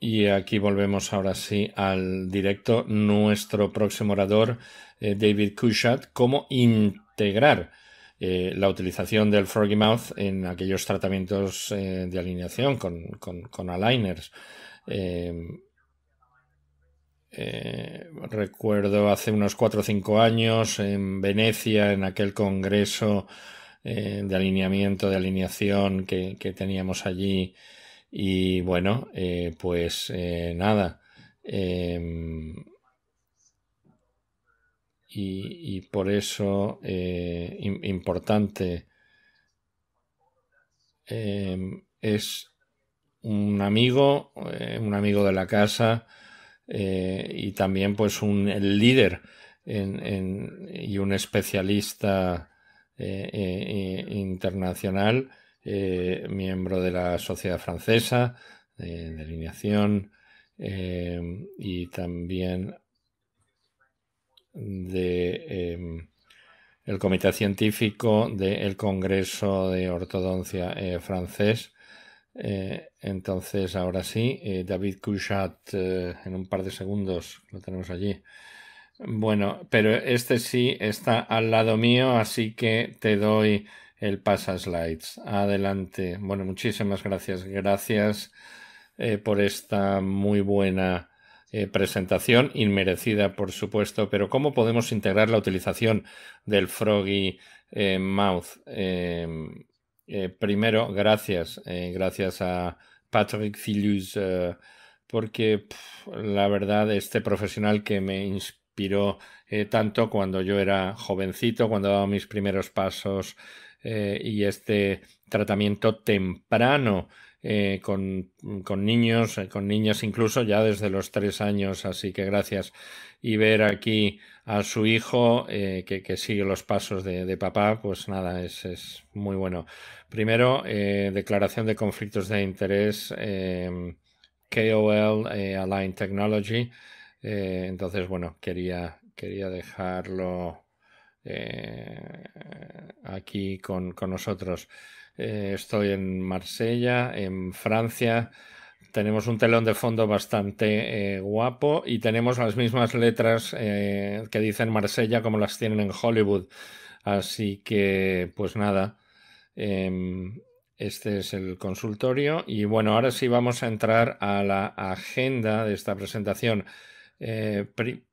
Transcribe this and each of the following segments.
Y aquí volvemos ahora sí al directo. Nuestro próximo orador, David Cushat, cómo integrar la utilización del Froggy Mouth en aquellos tratamientos de alineación con aligners. Recuerdo hace unos 4 o 5 años en Venecia, en aquel congreso de alineamiento, de alineación que teníamos allí. Y bueno, nada. Y por eso importante es un amigo de la casa y también pues el líder y un especialista internacional, miembro de la Sociedad Francesa de Alineación y también de el Comité Científico del Congreso de Ortodoncia francés. Entonces, ahora sí, David Cushat, en un par de segundos lo tenemos allí. Bueno, pero este sí está al lado mío, así que te doy el pasa slides. Adelante. Bueno, muchísimas gracias. Gracias por esta muy buena presentación, inmerecida por supuesto, pero ¿cómo podemos integrar la utilización del Froggy Mouth? Primero, gracias a Patrick Filius, porque la verdad, este profesional que me inspiró tanto cuando yo era jovencito, cuando daba mis primeros pasos y este tratamiento temprano con niños, con niñas incluso ya desde los 3 años, así que gracias. Y ver aquí a su hijo que sigue los pasos de papá, pues nada, es muy bueno. Primero, declaración de conflictos de interés, KOL, Align Technology. Entonces, bueno, quería dejarlo aquí con nosotros. Estoy en Marsella, en Francia. Tenemos un telón de fondo bastante guapo y tenemos las mismas letras que dicen Marsella como las tienen en Hollywood. Así que, pues nada, este es el consultorio y bueno, ahora sí vamos a entrar a la agenda de esta presentación.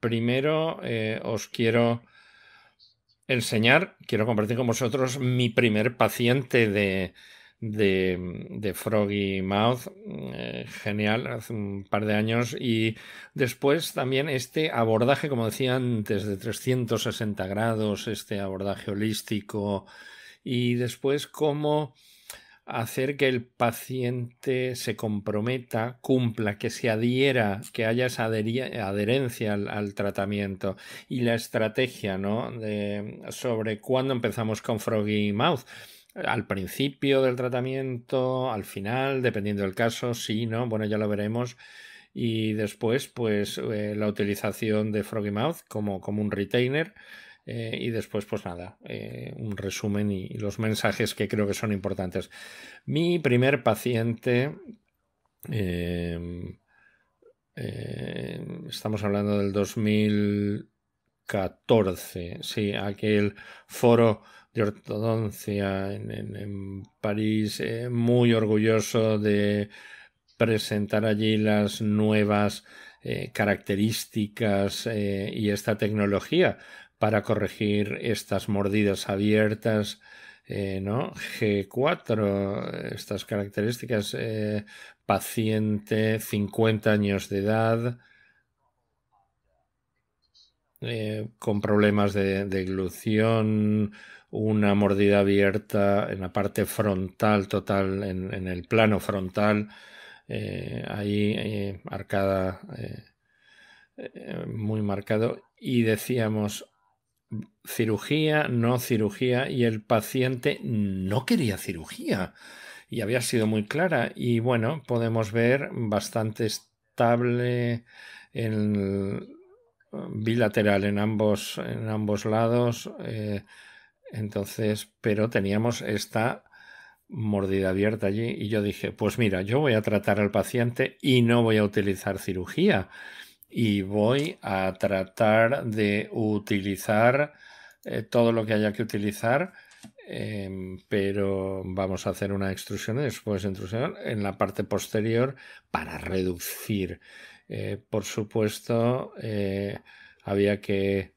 Primero os quiero compartir con vosotros mi primer paciente de Froggy Mouth, genial, hace un par de años, y después también este abordaje, como decía antes, de 360 grados, este abordaje holístico, y después cómo hacer que el paciente se comprometa, cumpla, que se adhiera, que haya esa adherencia al tratamiento y la estrategia, ¿no? Sobre cuándo empezamos con Froggy Mouth. Al principio del tratamiento, al final, dependiendo del caso, sí, ¿no? Bueno, ya lo veremos. Y después, pues, la utilización de Froggy Mouth como un retainer. Y después, pues nada, un resumen y los mensajes que creo que son importantes. Mi primer paciente, estamos hablando del 2014, sí, aquel foro de ortodoncia en París, muy orgulloso de presentar allí las nuevas características y esta tecnología para corregir estas mordidas abiertas, ¿no? G4, estas características, paciente, 50 años de edad, con problemas de deglución, una mordida abierta en la parte frontal total, en el plano frontal, ahí marcada, muy marcado, y decíamos cirugía, no cirugía, y el paciente no quería cirugía y había sido muy clara, y bueno, podemos ver bastante estable en bilateral en ambos lados, entonces, pero teníamos esta mordida abierta allí y yo dije, pues mira, yo voy a tratar al paciente y no voy a utilizar cirugía y voy a tratar de utilizar todo lo que haya que utilizar, pero vamos a hacer una extrusión y después intrusión en la parte posterior para reducir. Por supuesto, había que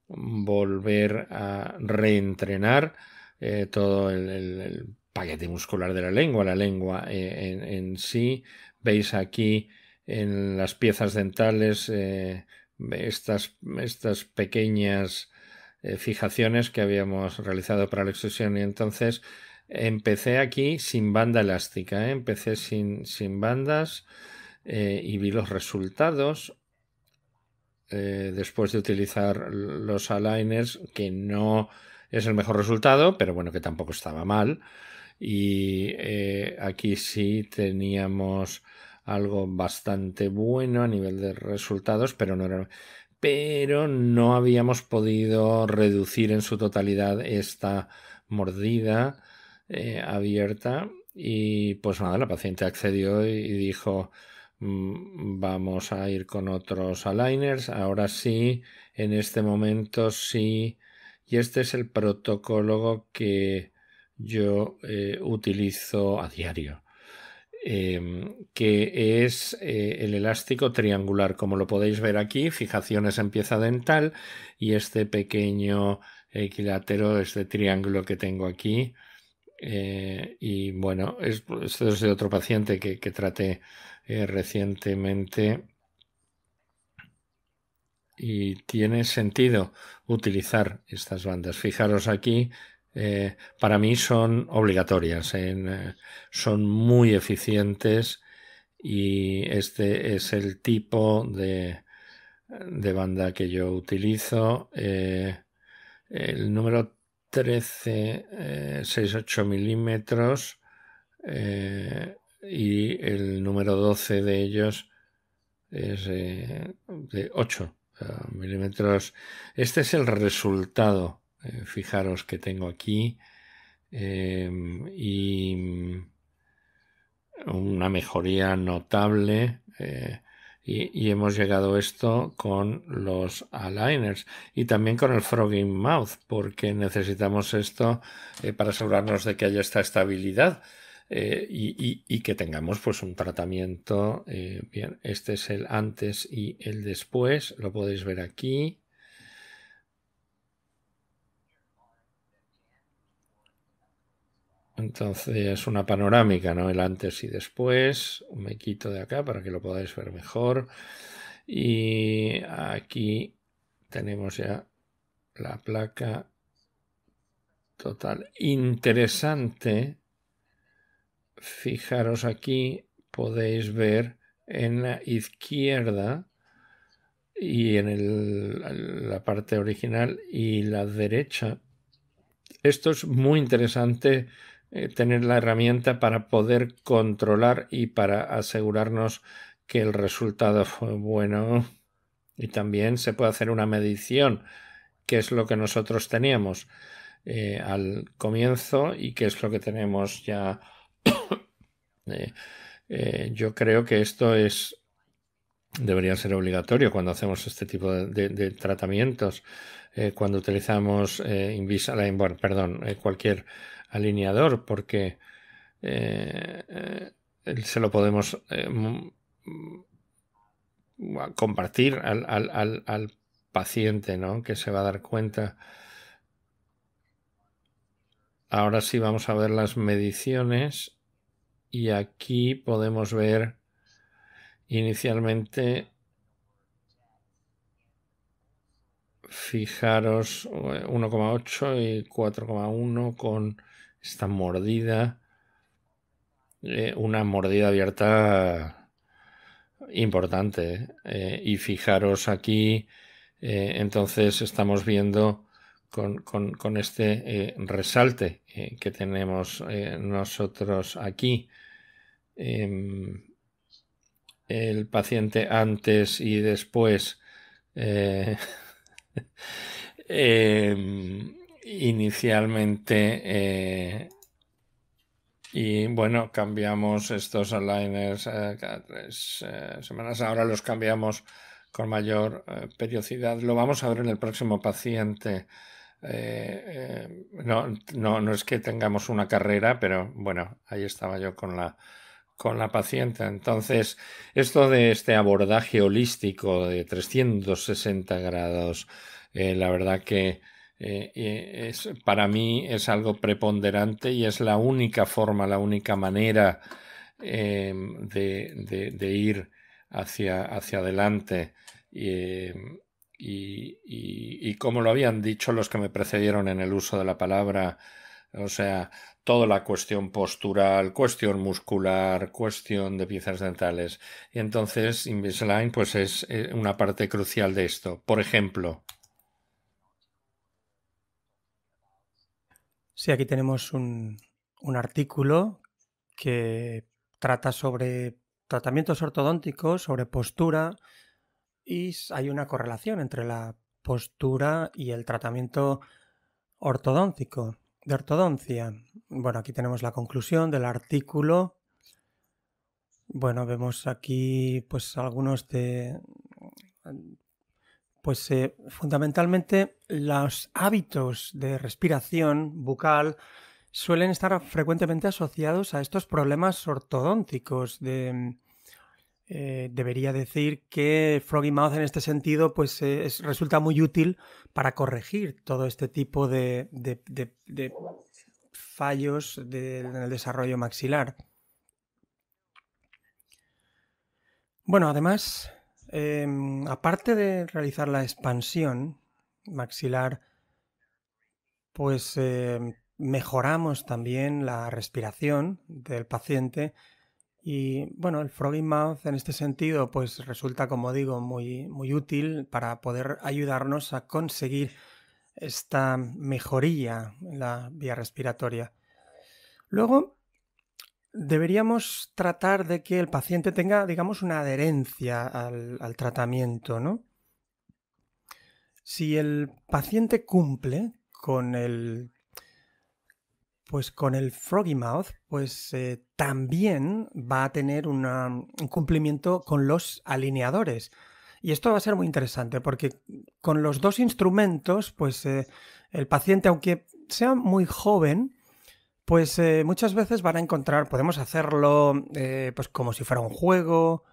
volver a reentrenar todo el paquete muscular de la lengua en sí. Veis aquí en las piezas dentales estas pequeñas fijaciones que habíamos realizado para la extrusión y entonces empecé aquí sin banda elástica, empecé sin bandas y vi los resultados después de utilizar los aligners, que no es el mejor resultado, pero bueno, que tampoco estaba mal. Y aquí sí teníamos algo bastante bueno a nivel de resultados, pero no habíamos podido reducir en su totalidad esta mordida abierta y pues nada, la paciente accedió y dijo vamos a ir con otros aligners, ahora sí, en este momento sí, y este es el protocolo que yo utilizo a diario. Que es el elástico triangular, como lo podéis ver aquí, fijaciones en pieza dental y este pequeño equilátero, este triángulo que tengo aquí. Y bueno, esto es de otro paciente que traté recientemente y tiene sentido utilizar estas bandas. Fijaros aquí, para mí son obligatorias, son muy eficientes y este es el tipo de banda que yo utilizo. El número 13, 6,8 milímetros y el número 12 de ellos es de 8 milímetros. Este es el resultado, fijaros que tengo aquí y una mejoría notable y hemos llegado a esto con los aligners y también con el frogging mouth porque necesitamos esto para asegurarnos de que haya esta estabilidad y que tengamos pues un tratamiento bien. Este es el antes y el después, lo podéis ver aquí. Entonces una panorámica, ¿no? El antes y después. Me quito de acá para que lo podáis ver mejor. Y aquí tenemos ya la placa total. Interesante. Fijaros aquí, podéis ver en la izquierda y en la parte original y la derecha. Esto es muy interesante tener la herramienta para poder controlar y para asegurarnos que el resultado fue bueno y también se puede hacer una medición, qué es lo que nosotros teníamos al comienzo y qué es lo que tenemos ya. Yo creo que esto debería ser obligatorio cuando hacemos este tipo de tratamientos, cuando utilizamos Invisalign, bueno, perdón, cualquier alineador, porque se lo podemos compartir al paciente, ¿no? Que se va a dar cuenta. Ahora sí vamos a ver las mediciones y aquí podemos ver inicialmente, fijaros, 1,8 y 4,1 con esta mordida, una mordida abierta importante. Y fijaros aquí, entonces estamos viendo con este resalte que tenemos nosotros aquí. El paciente antes y después inicialmente Y bueno, cambiamos estos aligners cada 3 semanas. Ahora los cambiamos con mayor periodicidad. Lo vamos a ver en el próximo paciente. No es que tengamos una carrera, pero bueno, ahí estaba yo con la paciente. Entonces, esto de este abordaje holístico de 360 grados, la verdad que para mí es algo preponderante y es la única forma, la única manera de ir hacia adelante. Y como lo habían dicho los que me precedieron en el uso de la palabra, o sea, toda la cuestión postural, cuestión muscular, cuestión de piezas dentales. Y entonces Invisalign pues es una parte crucial de esto. Por ejemplo, Sí, aquí tenemos un artículo que trata sobre tratamientos ortodónticos, sobre postura, y hay una correlación entre la postura y el tratamiento ortodóntico, de ortodoncia. Bueno, aquí tenemos la conclusión del artículo. Bueno, vemos aquí pues algunos de... Pues fundamentalmente los hábitos de respiración bucal suelen estar frecuentemente asociados a estos problemas ortodónticos. Debería decir que Froggy Mouth en este sentido pues, resulta muy útil para corregir todo este tipo de fallos en el desarrollo maxilar. Bueno, además, aparte de realizar la expansión maxilar, pues mejoramos también la respiración del paciente y bueno, el Froggy Mouth en este sentido pues resulta, como digo, muy, muy útil para poder ayudarnos a conseguir esta mejoría en la vía respiratoria. Luego, deberíamos tratar de que el paciente tenga, digamos, una adherencia al tratamiento, ¿no? Si el paciente cumple con con el Froggy Mouth, pues también va a tener un cumplimiento con los alineadores. Y esto va a ser muy interesante porque con los dos instrumentos, pues el paciente, aunque sea muy joven, pues muchas veces van a encontrar, podemos hacerlo pues como si fuera un juego,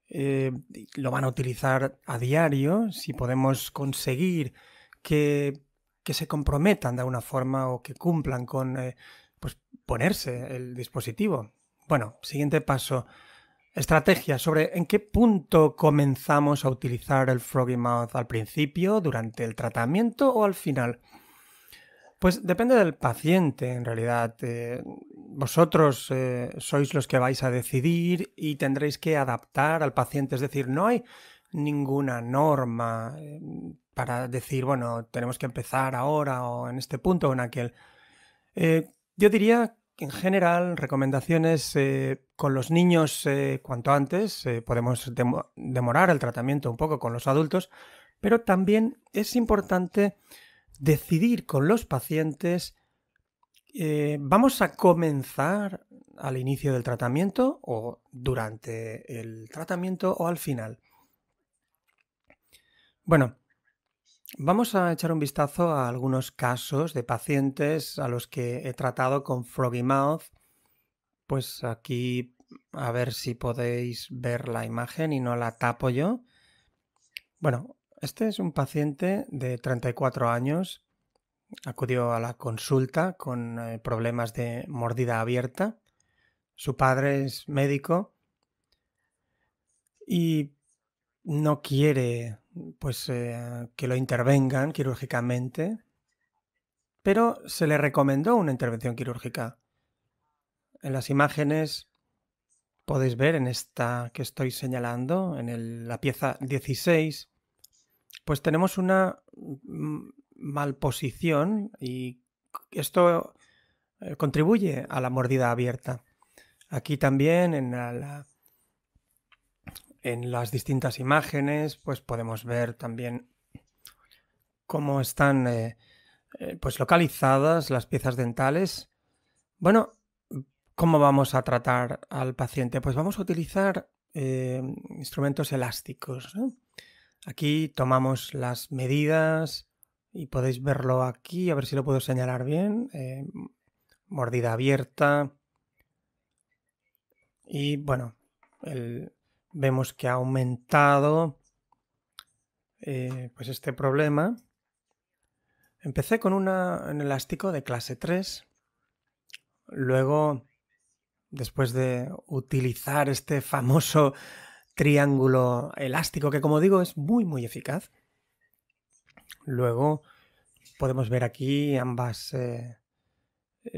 lo van a utilizar a diario, si podemos conseguir que, que se comprometan de alguna forma o que cumplan con pues ponerse el dispositivo. Bueno, siguiente paso. Estrategia sobre en qué punto comenzamos a utilizar el Froggy Mouth, al principio, durante el tratamiento o al final. Pues depende del paciente, en realidad. Vosotros sois los que vais a decidir y tendréis que adaptar al paciente. Es decir, no hay ninguna norma para decir, bueno, tenemos que empezar ahora o en este punto o en aquel. Yo diría que en general, recomendaciones con los niños cuanto antes. Podemos demorar el tratamiento un poco con los adultos, pero también es importante decidir con los pacientes, ¿vamos a comenzar al inicio del tratamiento o durante el tratamiento o al final? Bueno, vamos a echar un vistazo a algunos casos de pacientes a los que he tratado con Froggy Mouth. Pues aquí a ver si podéis ver la imagen y no la tapo yo. Bueno, este es un paciente de 34 años. Acudió a la consulta con problemas de mordida abierta. Su padre es médico y no quiere pues que lo intervengan quirúrgicamente, pero se le recomendó una intervención quirúrgica. En las imágenes podéis ver en esta que estoy señalando, en la pieza 16, pues tenemos una malposición y esto contribuye a la mordida abierta. Aquí también en las distintas imágenes pues podemos ver también cómo están pues localizadas las piezas dentales. Bueno, ¿Cómo vamos a tratar al paciente? Pues vamos a utilizar instrumentos elásticos, ¿no? Aquí tomamos las medidas y podéis verlo aquí, a ver si lo puedo señalar bien. Mordida abierta y bueno, vemos que ha aumentado pues este problema. Empecé con un elástico de clase 3, luego, después de utilizar este famoso triángulo elástico, que como digo es muy eficaz, luego podemos ver aquí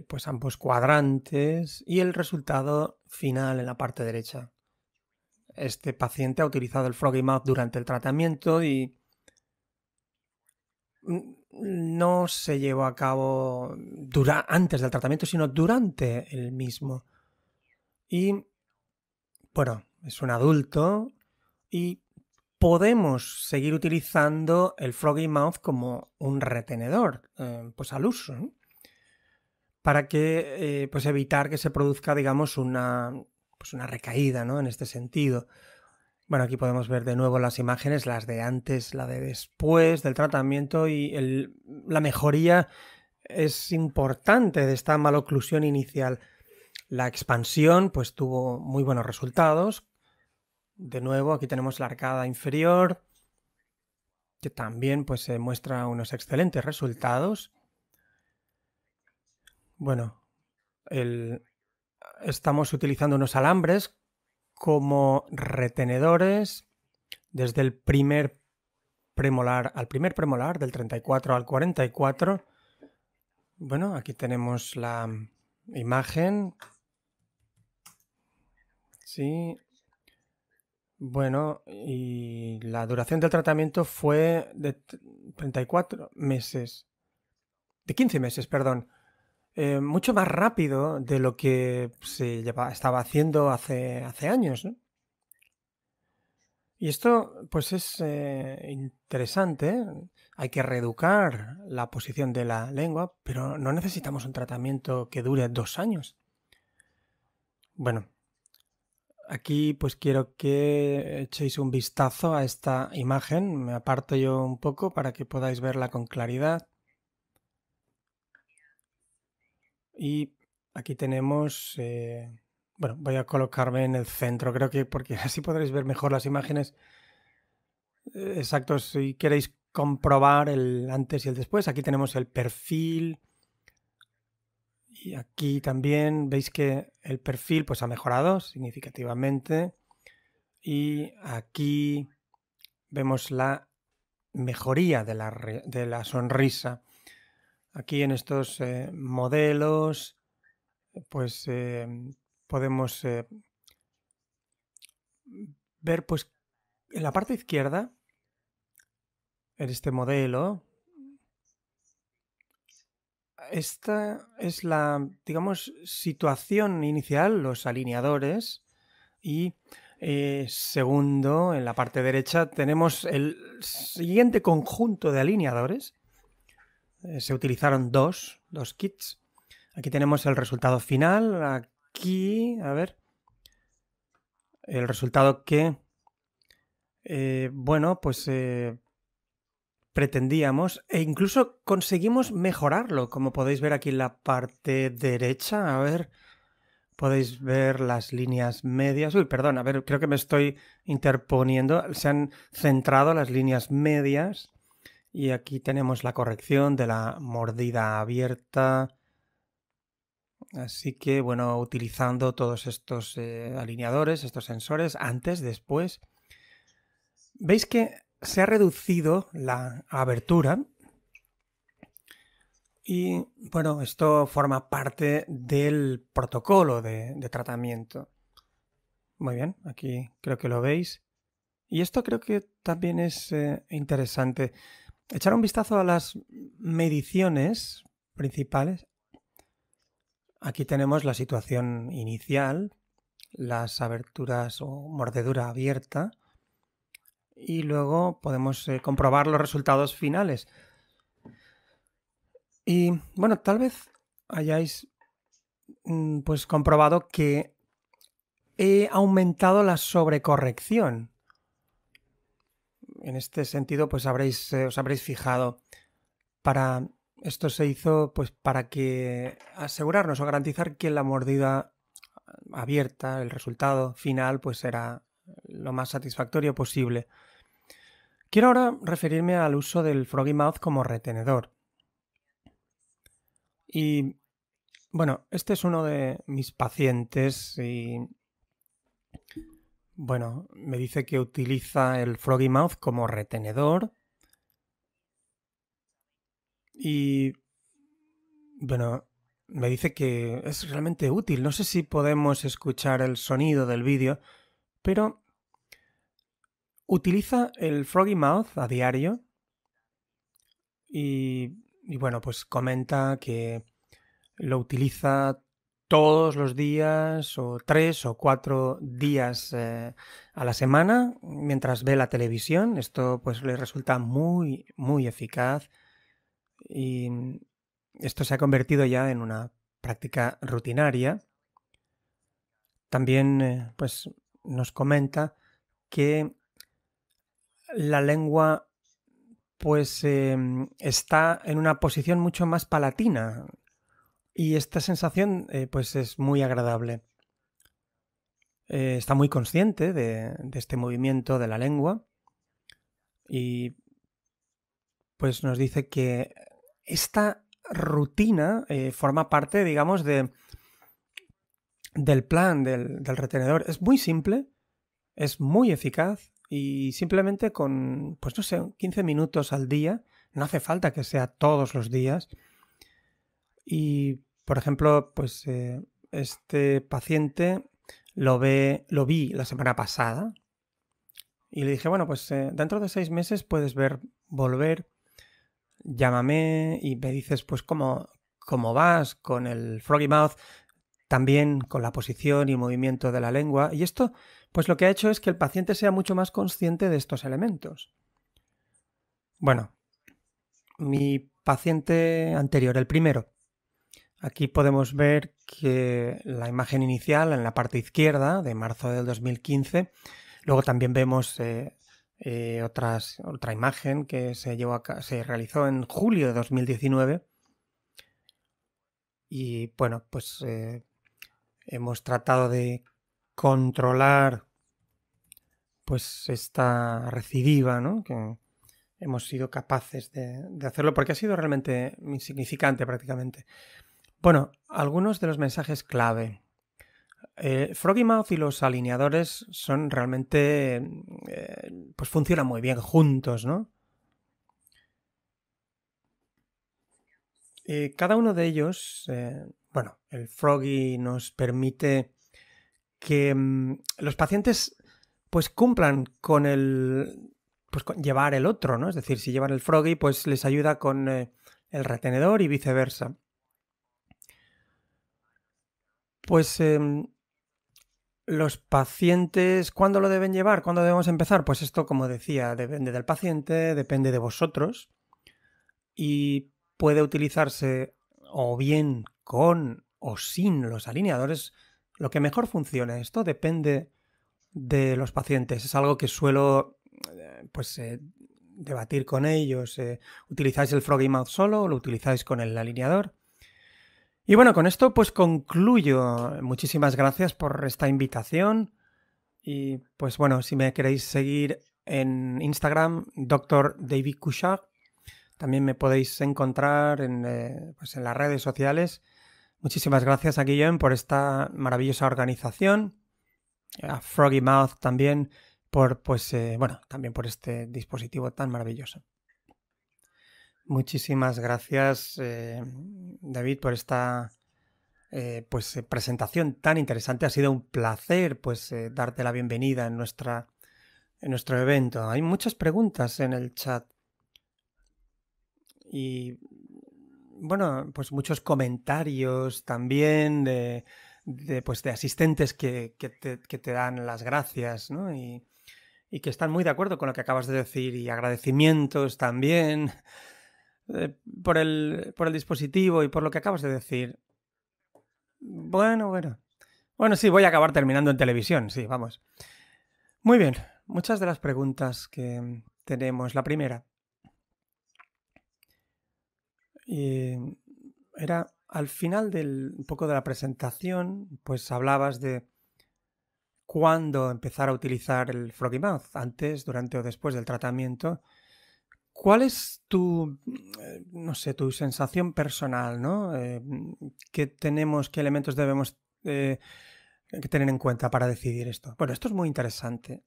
pues ambos cuadrantes y el resultado final en la parte derecha. Este paciente ha utilizado el Froggy Mouth durante el tratamiento y no se llevó a cabo antes del tratamiento, sino durante el mismo. Y bueno, es un adulto y podemos seguir utilizando el Froggy Mouth como un retenedor, pues al uso, ¿no? Para que pues evitar que se produzca, digamos, una recaída, ¿no? En este sentido. Bueno, aquí podemos ver de nuevo las imágenes, las de antes, la de después del tratamiento y la mejoría es importante de esta maloclusión inicial. La expansión pues tuvo muy buenos resultados. De nuevo, aquí tenemos la arcada inferior, que también pues muestra unos excelentes resultados. Bueno, estamos utilizando unos alambres como retenedores desde el primer premolar al primer premolar, del 34 al 44. Bueno, aquí tenemos la imagen. Sí. Bueno, y la duración del tratamiento fue de 34 meses. De 15 meses, perdón. Mucho más rápido de lo que estaba haciendo hace años, ¿no? Y esto, pues es interesante. Hay que reeducar la posición de la lengua, pero no necesitamos un tratamiento que dure 2 años. Bueno, aquí pues quiero que echéis un vistazo a esta imagen. Me aparto yo un poco para que podáis verla con claridad. Y aquí tenemos... bueno, voy a colocarme en el centro, creo que porque así podréis ver mejor las imágenes. Exacto, si queréis comprobar el antes y el después, aquí tenemos el perfil. Y aquí también veis que el perfil pues ha mejorado significativamente. Y aquí vemos la mejoría de la sonrisa. Aquí en estos modelos pues podemos ver pues en la parte izquierda, en este modelo, esta es la, digamos, situación inicial, los alineadores, y segundo, en la parte derecha, tenemos el siguiente conjunto de alineadores. Se utilizaron dos kits. Aquí tenemos el resultado final. Aquí, a ver, el resultado que, bueno, pues pretendíamos e incluso conseguimos mejorarlo, como podéis ver aquí en la parte derecha. A ver, podéis ver las líneas medias. Uy, perdón, a ver, creo que me estoy interponiendo. Se han centrado las líneas medias y aquí tenemos la corrección de la mordida abierta. Así que, bueno, utilizando todos estos alineadores, estos sensores, antes, después, veis que se ha reducido la abertura y, bueno, esto forma parte del protocolo de tratamiento. Muy bien, aquí creo que lo veis. Y esto creo que también es interesante. Echar un vistazo a las mediciones principales. Aquí tenemos la situación inicial, las aberturas o mordedura abierta y luego podemos comprobar los resultados finales. Y bueno, tal vez hayáis pues comprobado que he aumentado la sobrecorrección. En este sentido, pues os habréis fijado. Esto se hizo pues para que asegurarnos o garantizar que la mordida abierta, el resultado final, pues era lo más satisfactorio posible. Quiero ahora referirme al uso del Froggy Mouth como retenedor. Y bueno, este es uno de mis pacientes y bueno, me dice que utiliza el Froggy Mouth como retenedor y bueno, me dice que es realmente útil. No sé si podemos escuchar el sonido del vídeo, pero utiliza el Froggy Mouth a diario y bueno, pues comenta que lo utiliza todos los días o 3 o 4 días a la semana mientras ve la televisión. Esto pues le resulta muy, muy eficaz y esto se ha convertido ya en una práctica rutinaria. También pues nos comenta que la lengua pues está en una posición mucho más palatina y esta sensación pues es muy agradable. Está muy consciente de este movimiento de la lengua y pues nos dice que esta rutina forma parte, digamos, del plan del retenedor. Es muy simple, es muy eficaz y simplemente con, pues no sé, 15 minutos al día, no hace falta que sea todos los días. Y, por ejemplo, pues este paciente lo vi la semana pasada y le dije, bueno, pues dentro de 6 meses puedes volver, llámame y me dices pues cómo vas con el Froggy Mouth, también con la posición y movimiento de la lengua. Y esto, pues lo que ha hecho es que el paciente sea mucho más consciente de estos elementos. Bueno, mi paciente anterior, el primero. Aquí podemos ver que la imagen inicial en la parte izquierda de marzo del 2015. Luego también vemos otra imagen que se realizó en julio de 2019. Y bueno, pues hemos tratado de controlar pues esta recidiva, ¿no? Que hemos sido capaces de hacerlo porque ha sido realmente insignificante prácticamente. Bueno, algunos de los mensajes clave. Froggy Mouth y los alineadores son realmente, pues funcionan muy bien juntos, ¿no? Cada uno de ellos, bueno, el Froggy nos permite que los pacientes pues cumplan con con llevar el otro, ¿no? Es decir, si llevan el Froggy, pues les ayuda con el retenedor y viceversa. Pues los pacientes, ¿cuándo lo deben llevar? ¿Cuándo debemos empezar? Pues esto, como decía, depende del paciente, depende de vosotros y puede utilizarse o bien con o sin los alineadores, lo que mejor funcione. Esto depende de los pacientes. Es algo que suelo debatir con ellos. ¿Utilizáis el Froggy Mouth solo o lo utilizáis con el alineador? Y bueno, con esto pues concluyo. Muchísimas gracias por esta invitación. Y pues bueno, si me queréis seguir en Instagram, Dr. David Cushart, también me podéis encontrar pues en las redes sociales. Muchísimas gracias a Guillem por esta maravillosa organización, a Froggy Mouth también también por este dispositivo tan maravilloso. Muchísimas gracias, David, por esta presentación tan interesante. Ha sido un placer darte la bienvenida en nuestro evento. Hay muchas preguntas en el chat y bueno, pues muchos comentarios también de asistentes que te dan las gracias, ¿no? Y que están muy de acuerdo con lo que acabas de decir y agradecimientos también por el dispositivo y por lo que acabas de decir. Bueno, bueno. Bueno, sí, voy a acabar terminando en televisión, sí, vamos. Muy bien, muchas de las preguntas que tenemos. La primera era al final un poco de la presentación, pues hablabas de cuándo empezar a utilizar el Froggy Mouth, antes, durante o después del tratamiento. ¿Cuál es tu, no sé, tu sensación personal, ¿no? ¿Qué elementos debemos que tener en cuenta para decidir esto? Bueno, esto es muy interesante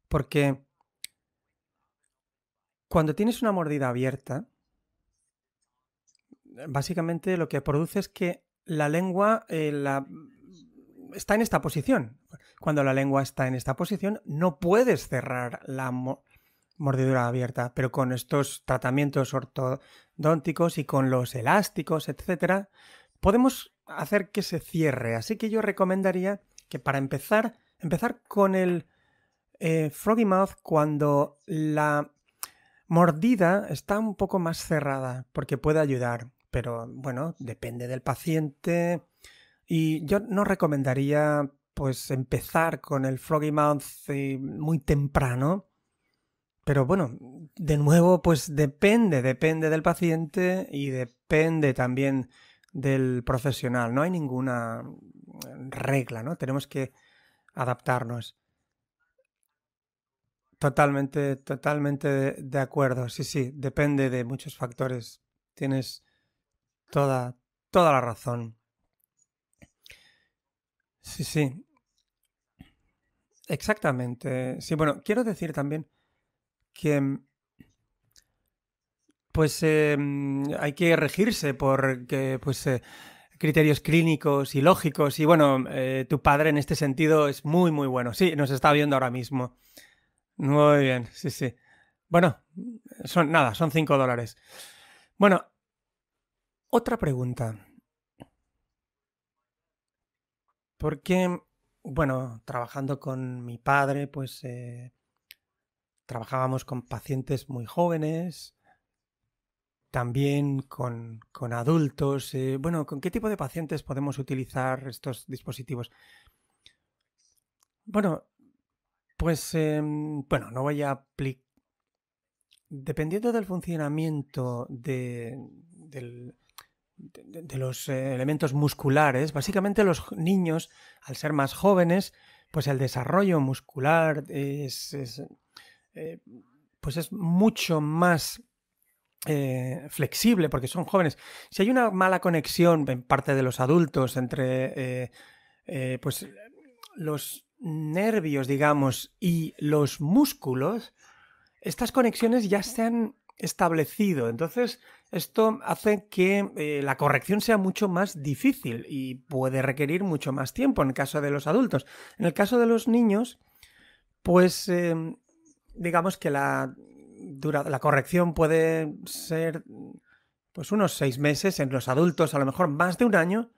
porque cuando tienes una mordida abierta, básicamente lo que produce es que la lengua está en esta posición. Cuando la lengua está en esta posición, no puedes cerrar la mordedura abierta, pero con estos tratamientos ortodónticos y con los elásticos, etcétera, podemos hacer que se cierre. Así que yo recomendaría que para empezar con el Froggy Mouth cuando la mordida está un poco más cerrada, porque puede ayudar, pero bueno, depende del paciente. Y yo no recomendaría pues empezar con el Froggy Mouth muy temprano, pero bueno, de nuevo, pues depende del paciente y depende también del profesional. No hay ninguna regla, ¿no? Tenemos que adaptarnos. Totalmente de acuerdo. Sí, sí, depende de muchos factores. Tienes toda la razón. Sí, sí, exactamente. Sí, bueno, quiero decir también que pues hay que regirse por criterios clínicos y lógicos. Y bueno, tu padre en este sentido es muy, muy bueno. Sí, nos está viendo ahora mismo. Muy bien, sí, sí. Bueno, son $5. Bueno, otra pregunta. Porque, bueno, trabajando con mi padre, pues trabajábamos con pacientes muy jóvenes, también con adultos. Bueno, ¿con qué tipo de pacientes podemos utilizar estos dispositivos? Bueno, pues, bueno, no voy a aplicar. Dependiendo del funcionamiento de los elementos musculares, básicamente los niños, al ser más jóvenes, pues el desarrollo muscular pues es mucho más flexible porque son jóvenes. Si hay una mala conexión en parte de los adultos entre pues los nervios, digamos, y los músculos, estas conexiones ya se han establecido. Entonces, esto hace que la corrección sea mucho más difícil y puede requerir mucho más tiempo en el caso de los adultos. En el caso de los niños, pues digamos que la corrección puede ser pues unos 6 meses, en los adultos a lo mejor más de un año,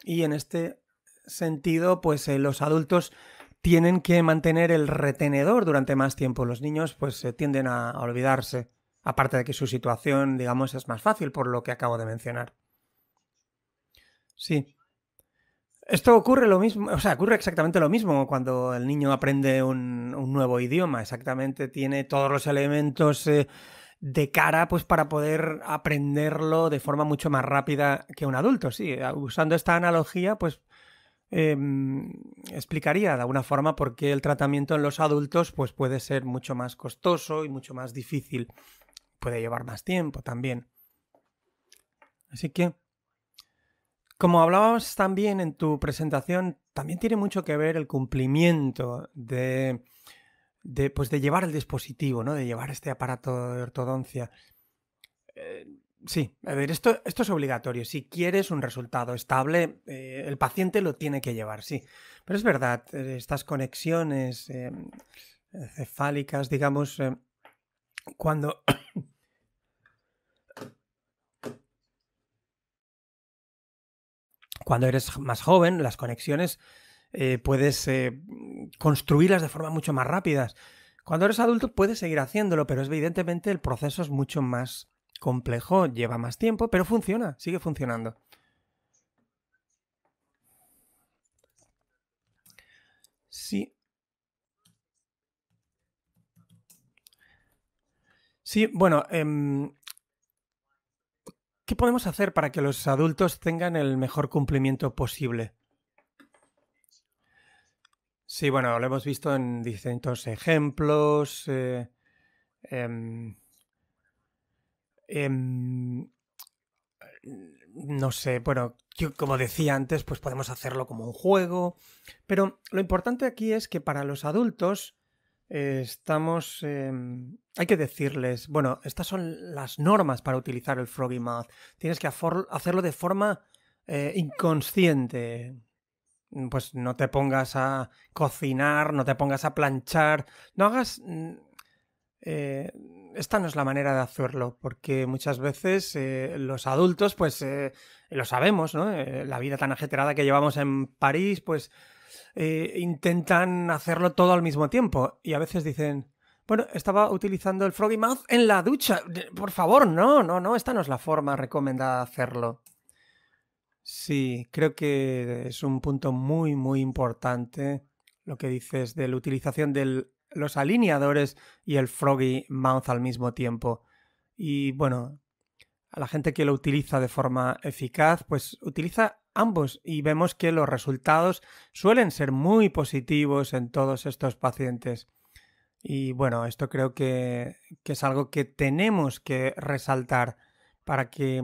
y en este sentido pues los adultos tienen que mantener el retenedor durante más tiempo. Los niños pues tienden a olvidarse, aparte de que su situación digamos es más fácil por lo que acabo de mencionar. Sí. Esto ocurre lo mismo, o sea, ocurre exactamente lo mismo cuando el niño aprende un nuevo idioma. Exactamente, tiene todos los elementos de cara, pues para poder aprenderlo de forma mucho más rápida que un adulto. Sí, usando esta analogía, pues explicaría de alguna forma por qué el tratamiento en los adultos, pues puede ser mucho más costoso y mucho más difícil. Puede llevar más tiempo también. Así que, como hablábamos también en tu presentación, también tiene mucho que ver el cumplimiento pues de llevar el dispositivo, ¿no? De llevar este aparato de ortodoncia. Sí, a ver, esto es obligatorio. Si quieres un resultado estable, el paciente lo tiene que llevar, sí. Pero es verdad, estas conexiones cefálicas, digamos, cuando cuando eres más joven, las conexiones puedes construirlas de forma mucho más rápidas. Cuando eres adulto puedes seguir haciéndolo, pero evidentemente el proceso es mucho más complejo, lleva más tiempo, pero funciona, sigue funcionando. Sí. Sí, bueno, ¿qué podemos hacer para que los adultos tengan el mejor cumplimiento posible? Sí, bueno, lo hemos visto en distintos ejemplos. Em, em, no sé, bueno, yo como decía antes, pues podemos hacerlo como un juego, pero lo importante aquí es que para los adultos hay que decirles, bueno, estas son las normas para utilizar el Froggy Math. Tienes que hacerlo de forma inconsciente. Pues no te pongas a cocinar, no te pongas a planchar, no hagas... eh, esta no es la manera de hacerlo, porque muchas veces los adultos, pues lo sabemos, ¿no? La vida tan ajetreada que llevamos en París, pues intentan hacerlo todo al mismo tiempo. Y a veces dicen, bueno, estaba utilizando el Froggy Mouth en la ducha. Por favor, no, no, no, esta no es la forma recomendada de hacerlo. Sí, creo que es un punto muy, muy importante lo que dices de la utilización de los alineadores y el Froggy Mouth al mismo tiempo. Y bueno, a la gente que lo utiliza de forma eficaz, pues utiliza ambos y vemos que los resultados suelen ser muy positivos en todos estos pacientes. Y bueno, esto creo que es algo que tenemos que resaltar para que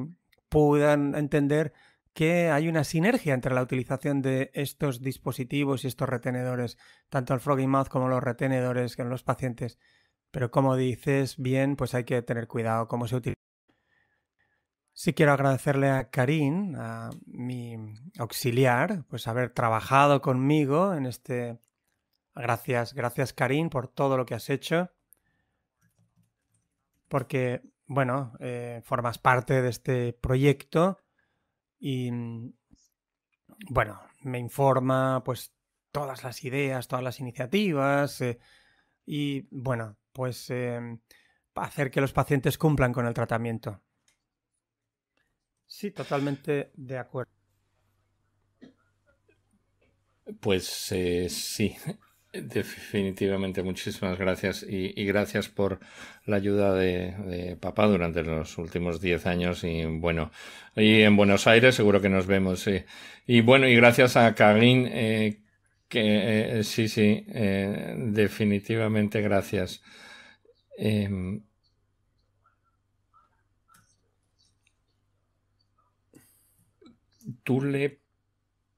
puedan entender que hay una sinergia entre la utilización de estos dispositivos y estos retenedores, tanto el Froggy Mouth como los retenedores en los pacientes. Pero como dices bien, pues hay que tener cuidado cómo se utiliza. Sí quiero agradecerle a Karin, a mi auxiliar, pues haber trabajado conmigo en este... Gracias, gracias Karin por todo lo que has hecho, porque, bueno, formas parte de este proyecto y, bueno, me informa pues todas las ideas, todas las iniciativas y, bueno, pues hacer que los pacientes cumplan con el tratamiento. Sí, totalmente de acuerdo. Pues sí, definitivamente muchísimas gracias y gracias por la ayuda de papá durante los últimos 10 años y bueno, y en Buenos Aires seguro que nos vemos. Sí. Y bueno, y gracias a Karin, que sí, sí, definitivamente gracias. Em, ¿Tú le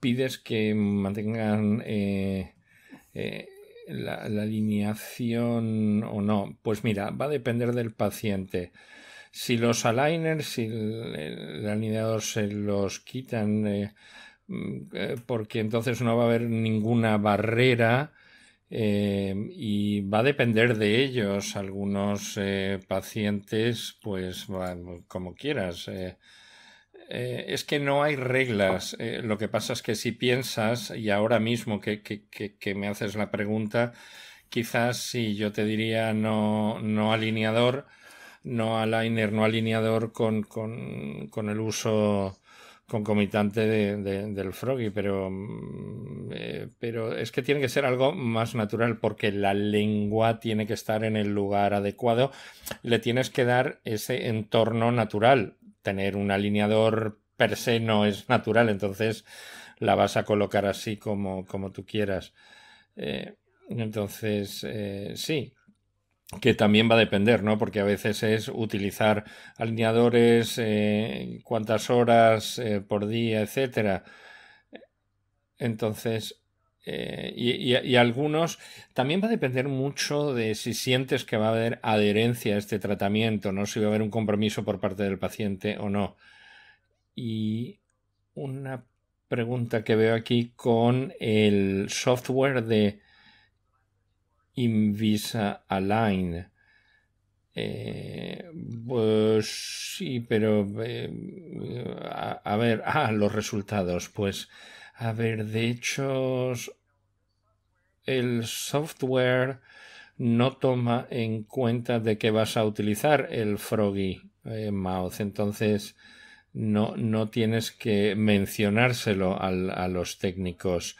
pides que mantengan eh, la alineación o no? Pues mira, va a depender del paciente. Si los aligners, si el alineador se los quitan, porque entonces no va a haber ninguna barrera y va a depender de ellos. Algunos pacientes, pues, como quieras. Es que no hay reglas. Lo que pasa es que si piensas, y ahora mismo que me haces la pregunta, quizás si yo te diría no, no alineador, no aligner, no alineador con el uso concomitante del Froggy, pero es que tiene que ser algo más natural porque la lengua tiene que estar en el lugar adecuado. Le tienes que dar ese entorno natural. Tener un alineador per se no es natural, entonces la vas a colocar así como tú quieras. Entonces, sí, que también va a depender, ¿no? Porque a veces es utilizar alineadores, cuántas horas por día, etcétera. Entonces, y algunos también va a depender mucho de si sientes que va a haber adherencia a este tratamiento, ¿no? Si va a haber un compromiso por parte del paciente o no. Y una pregunta que veo aquí con el software de Invisalign. Pues sí, pero a ver, los resultados. Pues a ver, de hecho, el software no toma en cuenta de que vas a utilizar el Froggy Mouth, entonces no tienes que mencionárselo a los técnicos.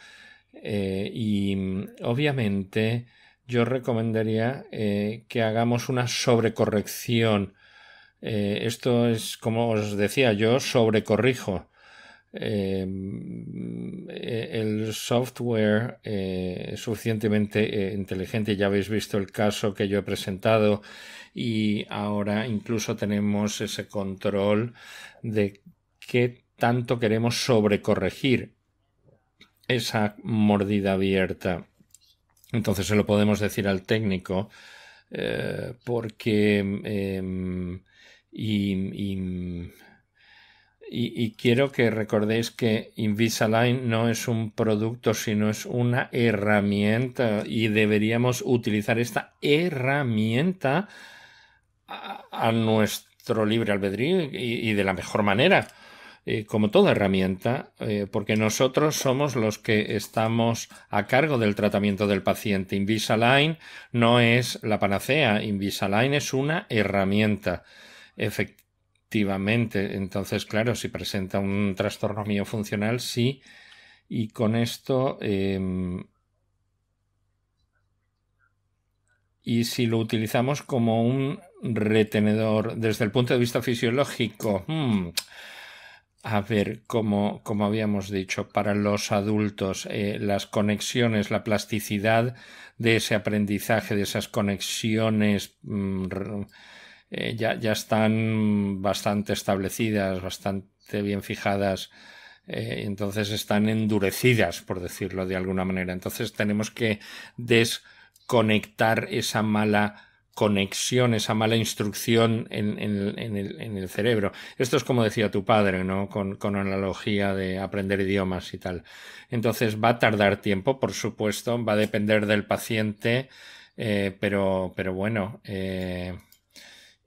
Y obviamente yo recomendaría que hagamos una sobrecorrección. Esto es, como os decía, yo sobrecorrijo. El software es suficientemente inteligente. Ya habéis visto el caso que yo he presentado y ahora incluso tenemos ese control de qué tanto queremos sobrecorregir esa mordida abierta. Entonces se lo podemos decir al técnico porque y quiero que recordéis que Invisalign no es un producto, sino es una herramienta y deberíamos utilizar esta herramienta a nuestro libre albedrío y de la mejor manera. Como toda herramienta, porque nosotros somos los que estamos a cargo del tratamiento del paciente. Invisalign no es la panacea, Invisalign es una herramienta. Efectivamente, entonces, claro, si presenta un trastorno miofuncional, sí, y con esto, y si lo utilizamos como un retenedor desde el punto de vista fisiológico, a ver, como habíamos dicho, para los adultos, las conexiones, la plasticidad de ese aprendizaje, de esas conexiones, ya están bastante establecidas, bastante bien fijadas, entonces están endurecidas, por decirlo de alguna manera. Entonces tenemos que desconectar esa mala conexión, esa mala instrucción en el cerebro. Esto es como decía tu padre, ¿no? Con analogía de aprender idiomas y tal. Entonces va a tardar tiempo, por supuesto, va a depender del paciente, pero bueno,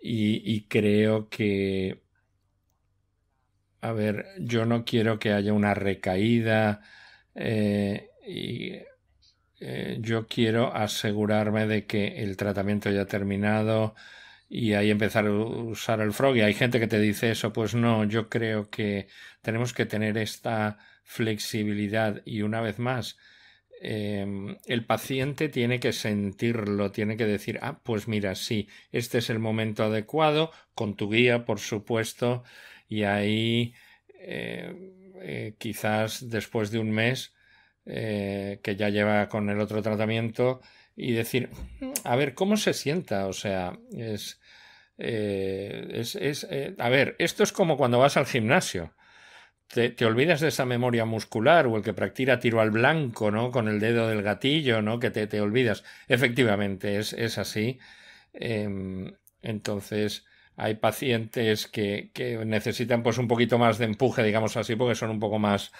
y creo que, a ver, yo no quiero que haya una recaída y yo quiero asegurarme de que el tratamiento ya ha terminado y ahí empezar a usar el frog. Y hay gente que te dice eso, pues no, yo creo que tenemos que tener esta flexibilidad y una vez más, el paciente tiene que sentirlo, tiene que decir, ah, pues mira, sí, este es el momento adecuado, con tu guía, por supuesto, y ahí quizás después de un mes que ya lleva con el otro tratamiento y decir, a ver, ¿cómo se sienta? O sea, a ver, esto es como cuando vas al gimnasio. Te olvidas de esa memoria muscular o el que practica tiro al blanco, ¿no? Con el dedo del gatillo, ¿no? Que te olvidas. Efectivamente, es así. Entonces, hay pacientes que necesitan pues un poquito más de empuje, digamos así, porque son un poco más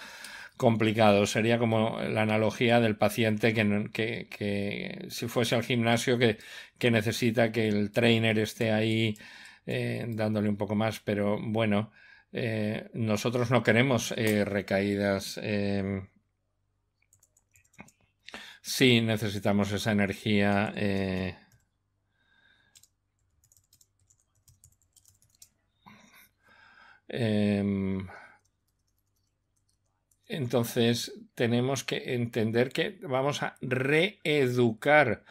complicados. Sería como la analogía del paciente que si fuese al gimnasio que necesita que el trainer esté ahí dándole un poco más, pero bueno. Nosotros no queremos recaídas. Sí, necesitamos esa energía. Entonces tenemos que entender que vamos a reeducar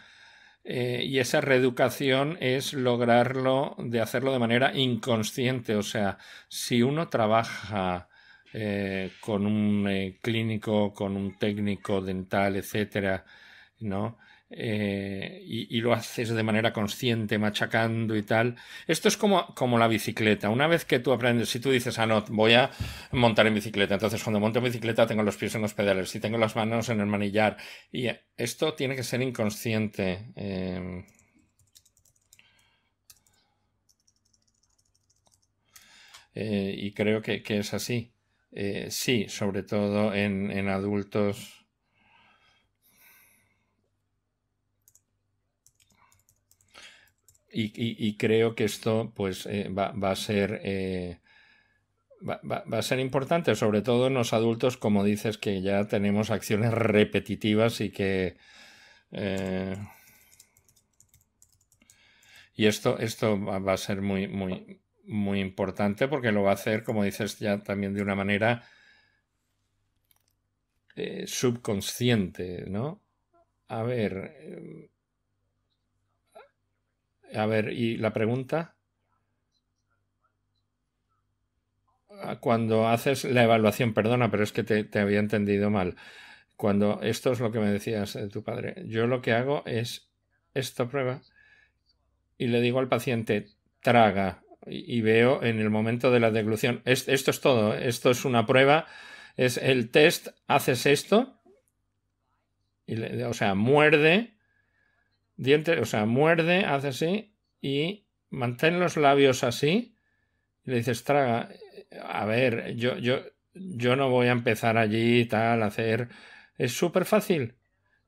y esa reeducación es lograrlo de hacerlo de manera inconsciente. O sea, si uno trabaja con un clínico, con un técnico dental, etcétera, ¿no? Y lo haces de manera consciente, machacando y tal. Esto es como la bicicleta. Una vez que tú aprendes, si tú dices, ah, no, voy a montar en bicicleta, entonces cuando monto en bicicleta tengo los pies en los pedales y tengo las manos en el manillar. Y esto tiene que ser inconsciente. Y creo que es así. Sí, sobre todo en adultos. Y creo que esto pues va a ser va a ser importante, sobre todo en los adultos, como dices, que ya tenemos acciones repetitivas y que y esto va a ser muy importante porque lo va a hacer, como dices, ya también de una manera subconsciente, ¿no? A ver, ¿y la pregunta? Cuando haces la evaluación, perdona, pero es que te había entendido mal. Cuando esto es lo que me decías de tu padre, yo lo que hago es esta prueba y le digo al paciente, traga, y veo en el momento de la deglución, esto es todo, esto es una prueba, es el test, haces esto, o sea, muerde, dientes, o sea, muerde, hace así y mantén los labios así y le dices, traga, a ver, yo no voy a empezar allí y tal, a hacer, es súper fácil.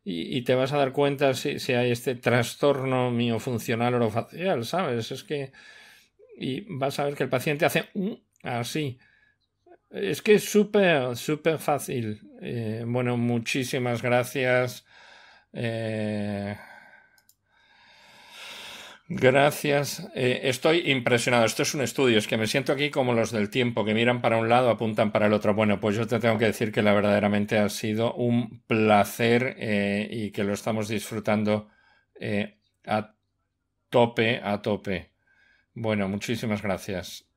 Y te vas a dar cuenta si hay este trastorno miofuncional orofacial, ¿sabes? Es que... Y vas a ver que el paciente hace así. Es que es súper, súper fácil. Bueno, muchísimas gracias. Eh, Gracias. Estoy impresionado. Esto es un estudio. Es que me siento aquí como los del tiempo, que miran para un lado, apuntan para el otro. Bueno, pues yo te tengo que decir que verdaderamente ha sido un placer y que lo estamos disfrutando a tope, a tope. Bueno, muchísimas gracias.